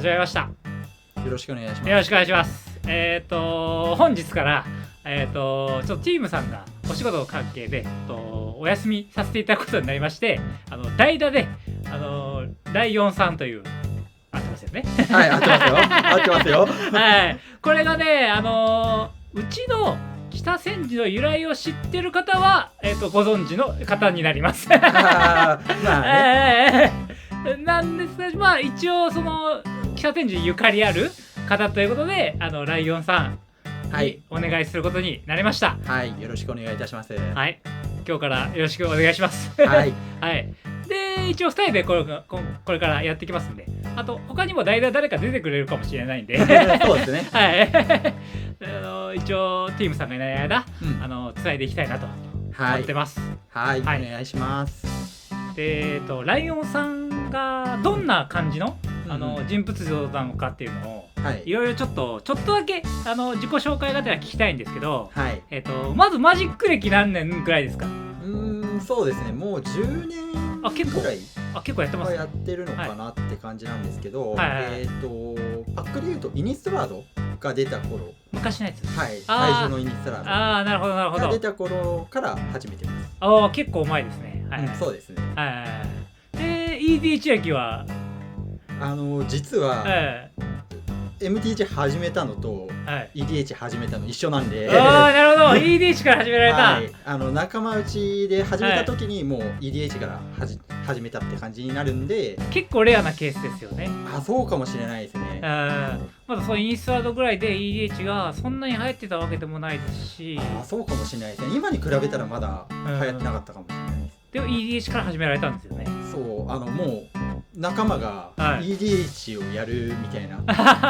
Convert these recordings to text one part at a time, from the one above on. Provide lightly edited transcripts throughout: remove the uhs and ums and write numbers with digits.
始まりました。よろしくお願いします。よろしくお願いします。本日からちょっとチームさんがお仕事の関係でお休みさせていただくことになりまして、代打でライオンさんという合ってますよね。はい、合ってますよ。合ってますよ。はい。これがね、うちの北千住の由来を知ってる方はご存知の方になります。まあね。なんですが、まあ一応その北千住ゆかりある方ということで、ライオンさんにお願いすることになりました。はい、よろしくお願いいたします。はい、今日からよろしくお願いします。はい。はい。で、一応2人でこれからやっていきますんで、あと他にも代打誰か出てくれるかもしれないんで。そうですね。はい。一応チームさんがいない間、つないでいきたいなと思ってます。はい、お願いします。で、ライオンさんがどんな感じの人物像なのかっていうのを、いろいろちょっとだけ自己紹介がてら聞きたいんですけど、まずマジック歴何年くらいですか？そうですね、もう10年くらい結構やってます。やってるのかなって感じなんですけど、パックで言うとイニストラードが出た頃、昔のやつ、最初のイニストラードなるほどなるほど、が出た頃から始めてます。結構前ですね。そうですね。で EDH 歴は実は、MTG 始めたのと、EDH 始めたの一緒なんで。なるほど。EDH から始められた。仲間内で始めた時にもう EDH から始めたって感じになるんで、結構レアなケースですよね。そうかもしれないですね。まだそのインスタートぐらいで EDH がそんなに流行ってたわけでもないですし、そうかもしれないですね。今に比べたらまだ流行ってなかったかもしれないです。でも EDH から始められたんですよね。そう、もう仲間が EDH をやるみたいな、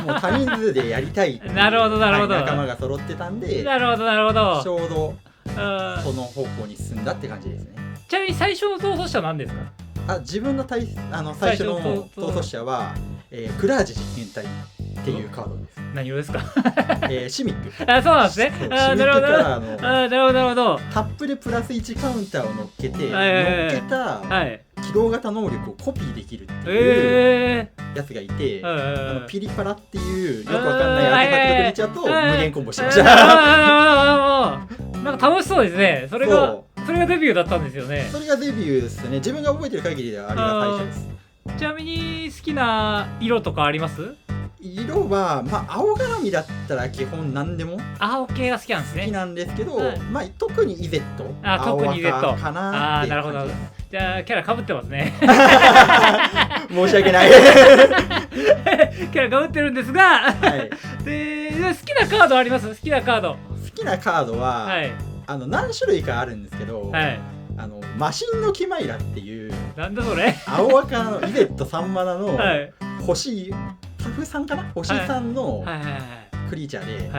もう多人数でやりたいっていうなるほどなるほど、仲間が揃ってたんで、なるほどなるほど、ちょうどその方向に進んだって感じですね。ちなみに最初の逃走者は何ですか？自分の最初の逃走者は、クラージ実験隊っていうカードです。何色ですか？シミック。そうなんですね。なるほどなるほど。タップでプラス1カウンターを乗っけて、起動型能力をコピーできるっていうやつがいて、ピリパラっていうよくわかんないアーティファクトクリーチャーと無限コンボしました。なんか楽しそうですね。それがデビューだったんですよね。それがデビューですね。自分が覚えてる限りではあれが最初です。ちなみに好きな色とかあります？色は青絡みだったら基本何でも青系が好きなんですね。好きなんですけど、特にイゼット、特にイゼットかなっていう感じです。なるほど。じゃあキャラ被ってますね。申し訳ない。キャラ被ってるんですが、で好きなカードあります？好きなカードは、何種類かあるんですけど、マシンのキマイラっていうなんだそれ、青赤のイゼット3マナの星タフさんかな、星3のクリーチャーで、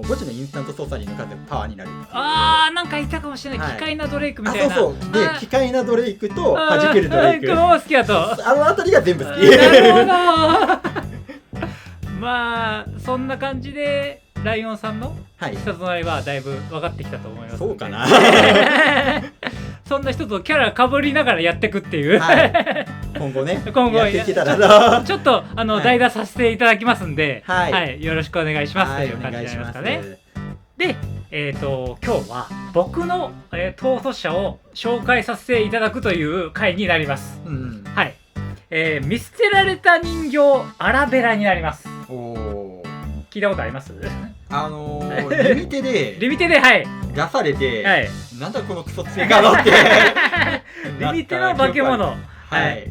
墓地のインスタントソーサリーの数でパワーになる。なんかいたかもしれない。奇怪なドレイクみたいな。そうで、奇怪なドレイクと弾けるドレイク好きだと。あたりが全部好き。なるほど。まあそんな感じでライオンさんの人となりはだいぶ分かってきたと思います。そうかな。そんな人とキャラかぶりながらやっていくっていう、今後やっていけたらちょっと代打させていただきますんで、よろしくお願いしますという感じになりますかね。で、今日は僕の逃走者を紹介させていただくという回になります。見捨てられた人形アラベラになります。聞いたことあります？リミテで出されて、なんだこのクソつけカードって。リミテの化け物。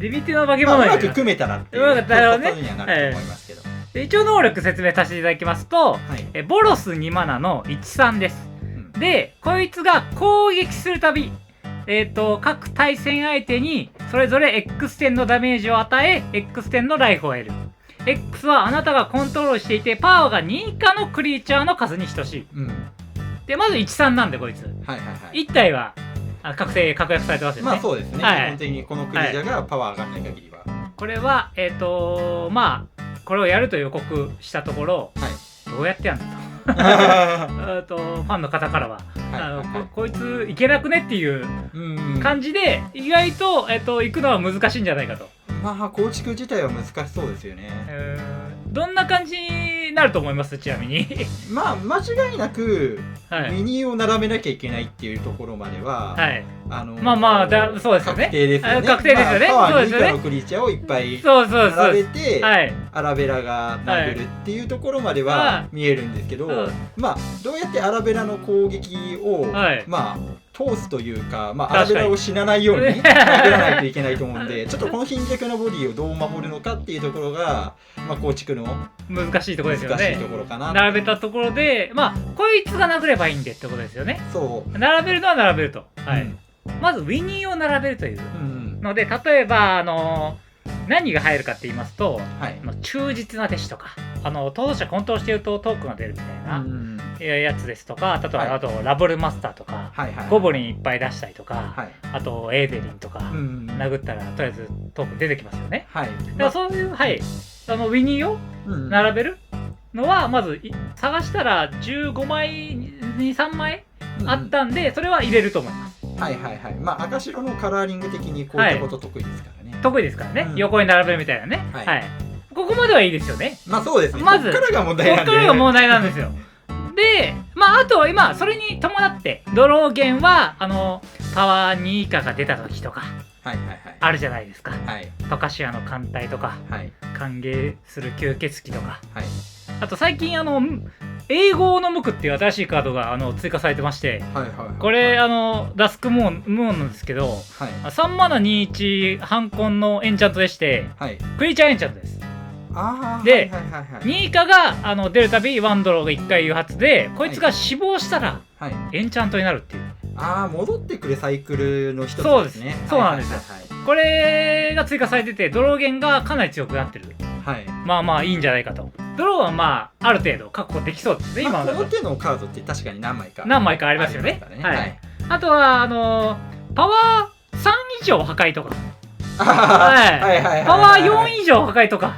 リミテの化け物。うまく組めたらっていうことにはなると思いますけど。一応能力説明させていただきますと、ボロス2マナの13です。で、こいつが攻撃するたび、各対戦相手にそれぞれ X 点のダメージを与え、X 点のライフを得る。X はあなたがコントロールしていてパワーが2以下のクリーチャーの数に等しい。で、まず13なんでこいつ。1体は確約されてますよね。そうですね。基本的にこのクリーチャーがパワー上がらない限りは。これはこれをやると予告したところ、どうやってやんだと。ファンの方からは、こいついけなくねっていう感じで、意外と行くのは難しいんじゃないかと。まあ構築自体は難しそうですよね。どんな感じになると思います？ちなみにまあ間違いなくミニを並べなきゃいけないっていうところまでは、はい、まあまあそうですよね。確定ですよね。確定ですよね。パワー2以下のクリーチャーをいっぱい並べてアラベラが殴るっていうところまでは見えるんですけど、まあどうやってアラベラの攻撃をまあ通すというか、まあ、アラベラを死なないように殴らないといけないと思うんでちょっとこの貧弱なボディをどう守るのかっていうところが、まあ、構築の難しいところですよね。難しいところかな。並べたところでまあこいつが殴ればいいんでってことですよね。そう並べるのは並べると、はい、まずウィニーを並べるというので、例えば何が入るかって言いますと、忠実な弟子とか逃走者コントロールしてるとトークンが出るみたいなやつですとか、例えばあとラブルマスターとかゴブリンいっぱい出したりとか、あとエーデリンとか殴ったらとりあえずトークン出てきますよね。だからそういうウィニーを並べるのはまず探したら15枚に3枚あったんでそれは入れると思います。まあ赤白のカラーリング的にこういったこと得意ですからね。得意ですからね、横に並べるみたいなね。ここまではいいですよね。まあそうですね。まずここからが問題なんで。ここからが問題なんですよ。で、まああとは今それに伴ってドローゲンはパワー2以下が出た時とかあるじゃないですか。トカシアの艦隊とか、歓迎する吸血鬼とか、あと最近英語の無垢っていう新しいカードが追加されてまして、これダスクムーンなんですけど、3マナ21ハンコンのエンチャントでして、クリーチャーエンチャントです。で、2以下が出るたびワンドローが1回誘発で、こいつが死亡したらエンチャントになるっていう。戻ってくるサイクルの一つですね。そうなんですよ。これが追加されててドローゲンがかなり強くなってる。まあまあいいんじゃないかと。ドローはまあある程度確保できそうですね。今この手のカードって確かに何枚かありますよね。あとはパワー3以上破壊とか、パワー4以上破壊とか、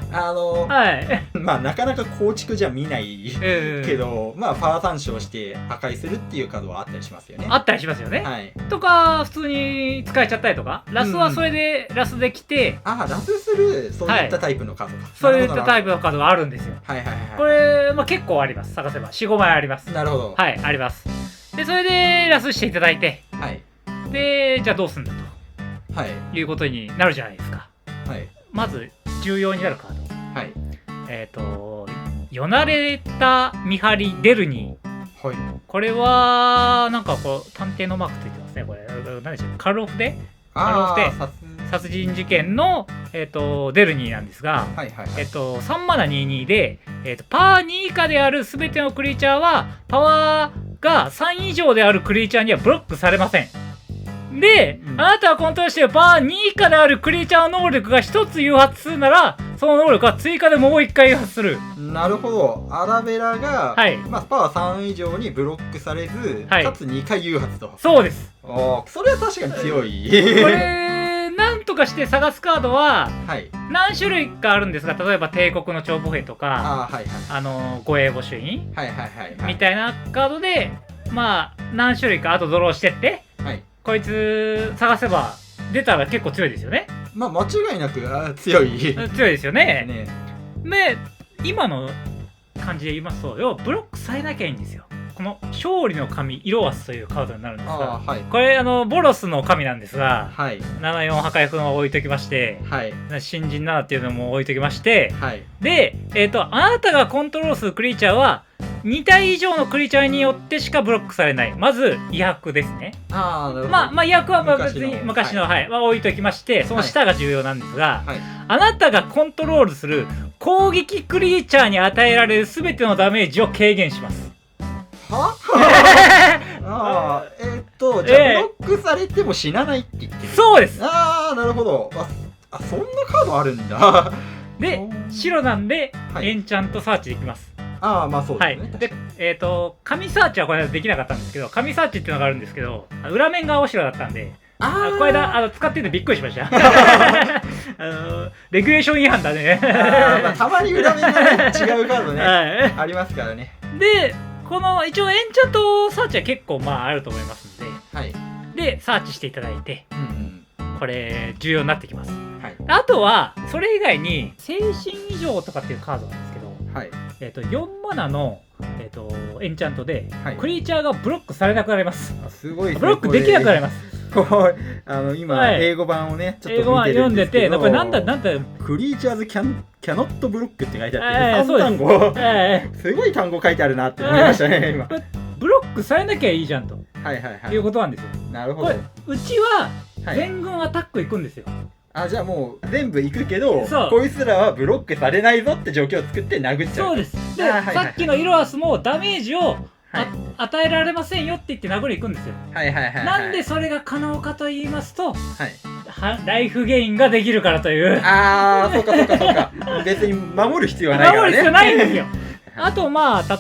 まあなかなか構築じゃ見ないけど、まあパワー参照して破壊するっていうカードはあったりしますよね。とか普通に使えちゃったりとか、ラスはそれでラスできて、ラスするそういったタイプのカードか。そういったタイプのカードがあるんですよ。これ結構あります。探せば 4,5 枚あります。なるほど。あります。でそれでラスしていただいて、でじゃあどうすんだということになるじゃないですか。まず重要になるカード、よなれた見張りデルニー、これはなんかこう探偵のマークついてますね。これ何でしょう、カルロフテ殺人事件の、デルニーなんですが、3マナ22で、パワー2以下である全てのクリーチャーはパワーが3以上であるクリーチャーにはブロックされません。で、あなたがコントロールしているパワー2以下であるクリーチャーの能力が1つ誘発するなら、その能力は追加でもう1回誘発する。なるほど。アラベラが、パワー3以上にブロックされず、かつ2回誘発と。そうです。それは確かに強い。これなんとかして探すカードは何種類かあるんですが、例えば帝国の長歩兵とか護衛御朱印みたいなカードでまあ何種類かあとドローしてって、こいつ探せば出たら結構強いですよね。まあ間違いなく強いですよね。で今の感じで言いますと、要はブロックされなきゃいいんですよ。この勝利の神イロアスというカードになるんですが、これボロスの神なんですが、74破壊符を置いときまして、新人7っていうのも置いときまして、で、あなたがコントロールするクリーチャーは2体以上のクリーチャーによってしかブロックされない。まず威迫ですね。まあ威迫は別に昔の置いときまして、その下が重要なんですが、あなたがコントロールする攻撃クリーチャーに与えられる全てのダメージを軽減します。じゃあブロックされても死なないって言ってる。そうです。なるほど。そんなカードあるんだ。で白なんでエンチャントサーチできます。まあそうですね。で紙サーチはこれできなかったんですけど、紙サーチっていうのがあるんですけど、裏面が青白だったんで、これだ使っててびっくりしました。レギュレーション違反だね。たまに裏面がね違うカードねありますからね。でこの一応エンチャントサーチは結構あると思いますんで、でサーチしていただいて、これ重要になってきます。あとはそれ以外に精神異常とかっていうカードなんですけど、はい、4マナの、エンチャントで、はい、クリーチャーがブロックされなくなります。すごいですね。ブロックできなくなります。今、はい、英語版をねちょっと見てるんですけど、英語版読んでて、これなんだクリーチャーズキャノットブロックって書いてあって、3単語、すごい単語書いてあるなって思いましたね、今。ブロックされなきゃいいじゃんと、はいはいはい、いうことなんですよ。なるほど。これうちは全軍アタック行くんですよ。じゃあもう全部行くけど、こいつらはブロックされないぞって状況を作って殴っちゃう。そうです。で、さっきのイロアスもダメージを与えられませんよって言って殴り行くんですよ。なんでそれが可能かと言いますと、ライフゲインができるからという。そうかそうかそうか。別に守る必要はないからね。守る必要ないんですよ。あと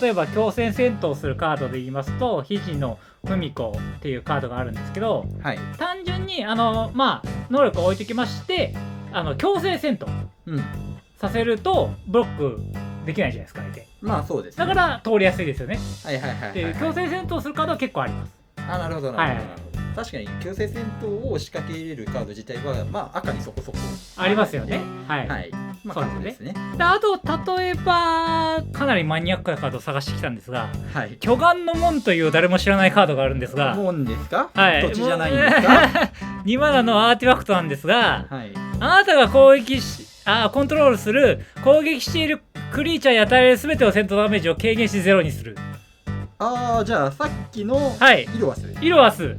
例えば強戦戦闘するカードで言いますと、肘のふみこっていうカードがあるんですけど、単純に能力を置いてきまして、強制戦闘させるとブロックできないじゃないですか、相手。まあそうです、だから通りやすいですよね。で強制戦闘するカードは結構あります。なるほどなるほど。確かに強制戦闘を仕掛け入れるカード自体は赤にそこそこありますよね。そうですね。あと例えばかなりマニアックなカードを探してきたんですが、巨岩の門という誰も知らないカードがあるんですが、門ですか？土地じゃないんですか？2マナのアーティファクトなんですが、あなたがコントロールする攻撃しているクリーチャーに与えられる全ての戦闘ダメージを軽減しゼロにする。じゃあさっきのイロアス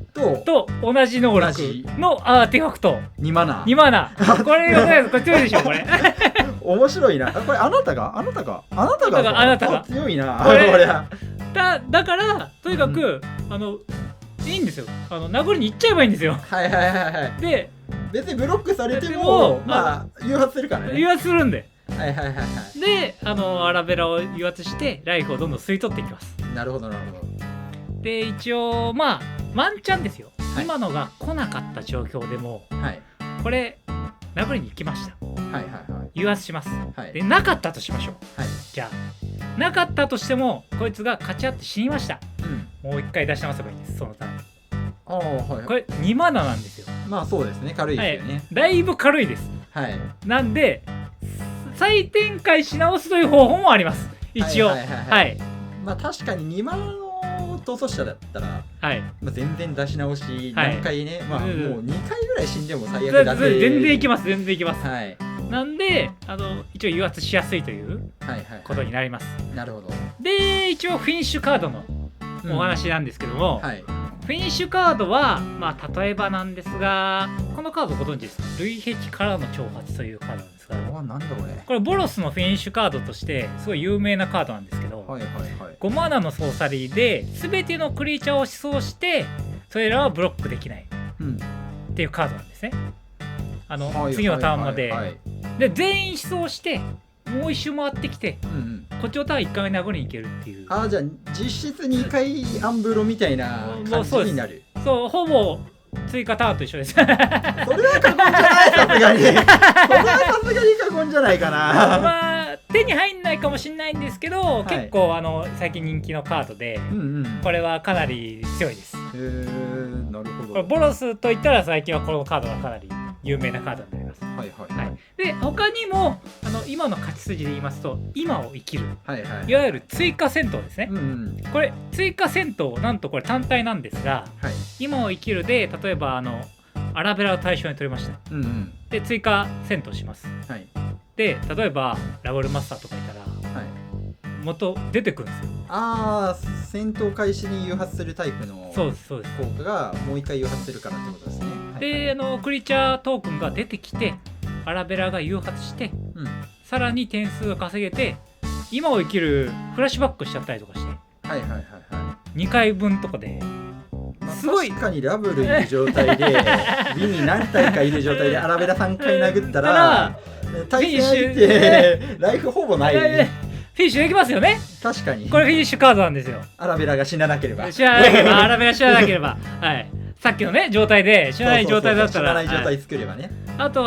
と同じ能力のアーティファクト2マナこれ強いでしょこれ。面白いな。これあなたが強いな。だからとにかくいいんですよ。殴りに行っちゃえばいいんですよ。で別にブロックされても誘発するからね。誘発するんで。でアラベラを誘発してライフをどんどん吸い取っていきます。なるほどなるほど。で一応ワンチャンですよ、今のが来なかった状況でも、これ殴りに行きました、誘発します、でなかったとしましょう、じゃあなかったとしてもこいつが勝ち合って死にました、もう一回出し直せばいいんです。そのターンこれ2マナなんですよ。そうですね、軽いですよね、だいぶ軽いです、なんで再展開し直すという方法もあります一応。確かに2マナの逃走者だったら、全然出し直し何回ね、もう2回ぐらい死んでも最悪だぜ。全然いきますなんで一応誘発しやすいということになります。なるほど。で一応フィニッシュカードのお話なんですけども、フィニッシュカードは例えばなんですが、このカードご存知ですか？類壁からの挑発というカードなんですが、これボロスのフィニッシュカードとしてすごい有名なカードなんですけど、5マナのソーサリーで全てのクリーチャーを思想してそれらはブロックできないっていうカードなんですね。次のターンまでで全員思想してもう一周回ってきて、こっちのターン1回目殴りにいけるっていう。じゃあ実質2回アンブロみたいな感じになる。そう、ほぼ追加ターンと一緒です。それは過言じゃない、さすがに。それはさすがに過言じゃないかな。手に入んないかもしれないんですけど、結構最近人気のカードで、これはかなり強いです。なるほど。これボロスといったら最近はこのカードがかなり有名なカードになります。で他にも今の勝ち筋で言いますと、今を生きる、いわゆる追加戦闘ですね。これ追加戦闘なんとこれ単体なんですが、今を生きるで例えばアラベラを対象に取りました、で追加戦闘します、で例えばラブルマスターとかいたら、元出てくるんですよ。戦闘開始に誘発するタイプの効果がもう一回誘発するからってことですね。でクリーチャートークンが出てきてアラベラが誘発して、さらに点数を稼げて今を生きるフラッシュバックしちゃったりとかして、2回分とかで、すごい確かにラブルいる状態でビに何体かいる状態でアラベラ3回殴ったら対戦相手ライフほぼない。フィニッシュできますよね。確かにこれフィニッシュカードなんですよ。アラベラが死ななければ、アラベラ死ななければさっきのね状態で死なない状態だったら、死なない状態作ればね。あと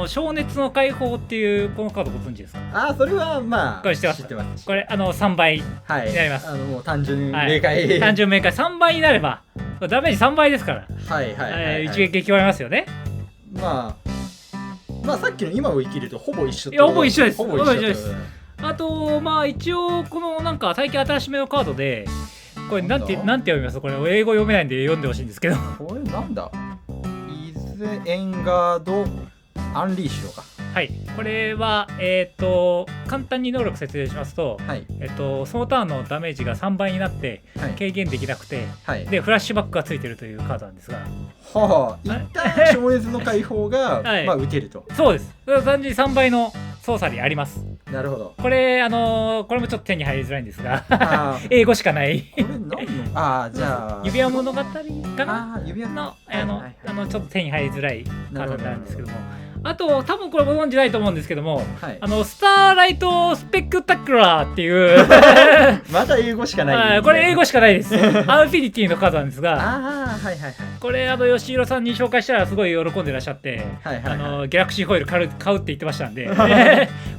消熱の解放っていうこのカードご存知ですか？それはこれ知ってます。これ3倍になります。もう単純明快、単純明快3倍になればダメージ3倍ですから、一撃決まりますよね。まあさっきの今を生きるとほぼ一緒っていやほぼ一緒です。ほぼ一緒です。あとまあ一応このなんか最近新しめのカードでこれなんて読みます？これ英語読めないんで読んでほしいんですけど。これなんだ？イズエンガードアンリーシュか。はい、これは簡単に能力説明しますと、はい、そのターンのダメージが3倍になって軽減できなくて、はい、でフラッシュバックがついてるというカードなんですが、はあ、一旦消滅の解放が、はい、まあ打てると。そうです。単純に3倍の操作にあります。なるほど。これこれもちょっと手に入りづらいんですが英語しかない。これ何のじゃあ指輪物語かな指輪のちょっと手に入りづらいカードになるんですけども、あと多分これご存知ないと思うんですけども、はい、スターライトスペクタクラーっていうまた英語しかない、これ英語しかないですアンフィニティのカードなんですが、はいはいはい、これ吉弘さんに紹介したらすごい喜んでらっしゃって、はいはいはい、ギャラクシーホイール買うって言ってましたんで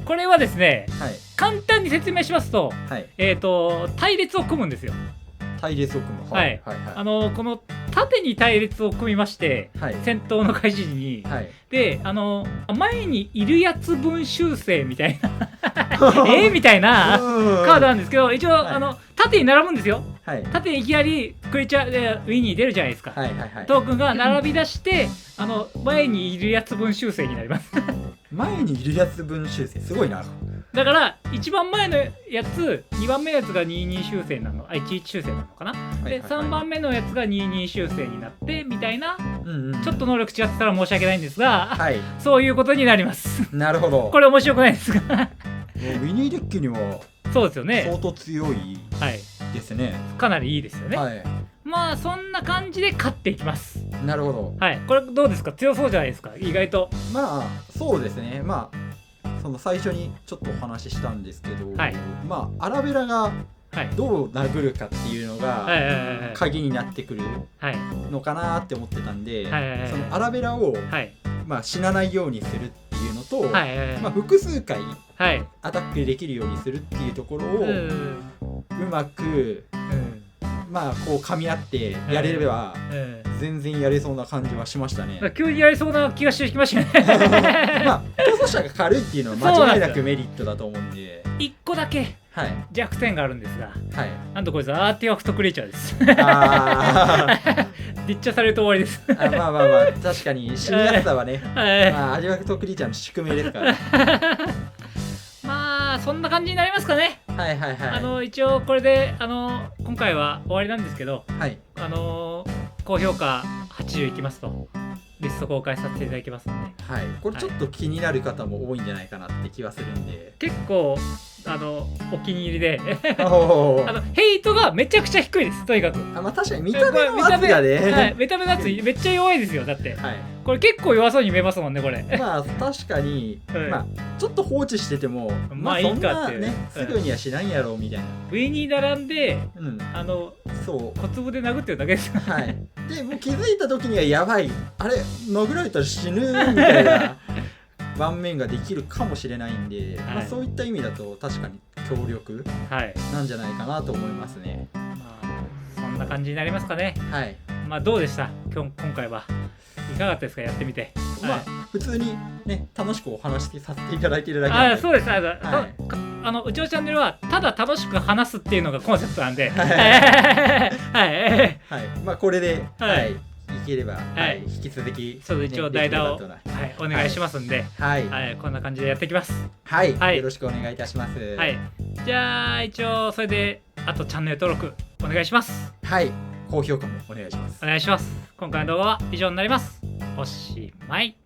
これはですね、はい、簡単に説明しますと、はい、隊列を組むんですよ。隊列を組む、はいはいはい、この縦に隊列を組みまして、はい、戦闘の開始時に、はい、で前にいるやつ分修正みたいなみたいなカードなんですけど、一応、はい、縦に並ぶんですよ、はい、縦にいきなりクリーチャーでウィニー出るじゃないですか、はいはいはい、トークンが並び出して前にいるやつ分修正になります前にいるやつ分修正すごいな。だから1番前のやつ2番目のやつが22修正なの11修正なのかな、はいはいはい、で3番目のやつが22修正になってみたいな、うんうん、ちょっと能力違ってたら申し訳ないんですが、はい、そういうことになります。なるほど。これ面白くないですがウィニーデッキにはそうですよね、相当強いですね、はい、かなりいいですよね、はい、まあそんな感じで勝っていきます。なるほど、はい、これどうですか？強そうじゃないですか？意外と。まあそうですね、まあその最初にちょっとお話ししたんですけど、はい、まあアラベラがどう殴るかっていうのが鍵になってくるのかなって思ってたんで、そのアラベラを、まあ、死なないようにするっていうのと、まあ、複数回アタックできるようにするっていうところをうまく、まあこう噛み合ってやれれば全然やれそうな感じはしましたね。急にやれそうな気がしてきましたねまあ逃走者が軽いっていうのは間違いなくメリットだと思うんで、1個だけ弱点があるんですが、はい、なんとこいつアーティファクトクリーチャーです。ディッチャーされると終わりです。まあまあまあ確かに死にやすさはね、まあ、アーティファクトクリーチャーの宿命ですからまあそんな感じになりますかね。はいはいはい。一応これで今回は終わりなんですけど、はい、高評価80いきますとリスト公開させていただきますので、はい、これちょっと気になる方も多いんじゃないかなって気はするんで、結構お気に入りでヘイトがめちゃくちゃ低いです。とにかくまあ確かに見た目の圧がね、はい、見た目の圧めっちゃ弱いですよ。だって、はい、これ結構弱そうに見えますもんねこれ。まあ確かに、まあちょっと放置しててもまあいいかっていうね、すぐにはしないんやろうみたいな。上に並んで、そう小粒で殴ってるだけですよ、はい、でもう気づいた時にはやばい、あれ殴られたら死ぬみたいな盤面ができるかもしれないんで、まあ、そういった意味だと確かに強力なんじゃないかなと思いますね。まあ、そんな感じになりますかね。はい。まあどうでした？今回はいかがですか？やってみて。まあ普通にね楽しくお話しさせていただいているだけなんで。あ、そうです。うちのチャンネルはただ楽しく話すっていうのがコンセプトなんで。はい。はい。まあこれで。はい。いければ、はい、引き続き、そう一応代打を、お願いしますんで、はい、こんな感じでやっていきます。はい、よろしくお願いいたします。はい、じゃあ一応それであとチャンネル登録お願いします。はい、高評価もお願いします。お願いします。今回の動画は以上になります。おしまい。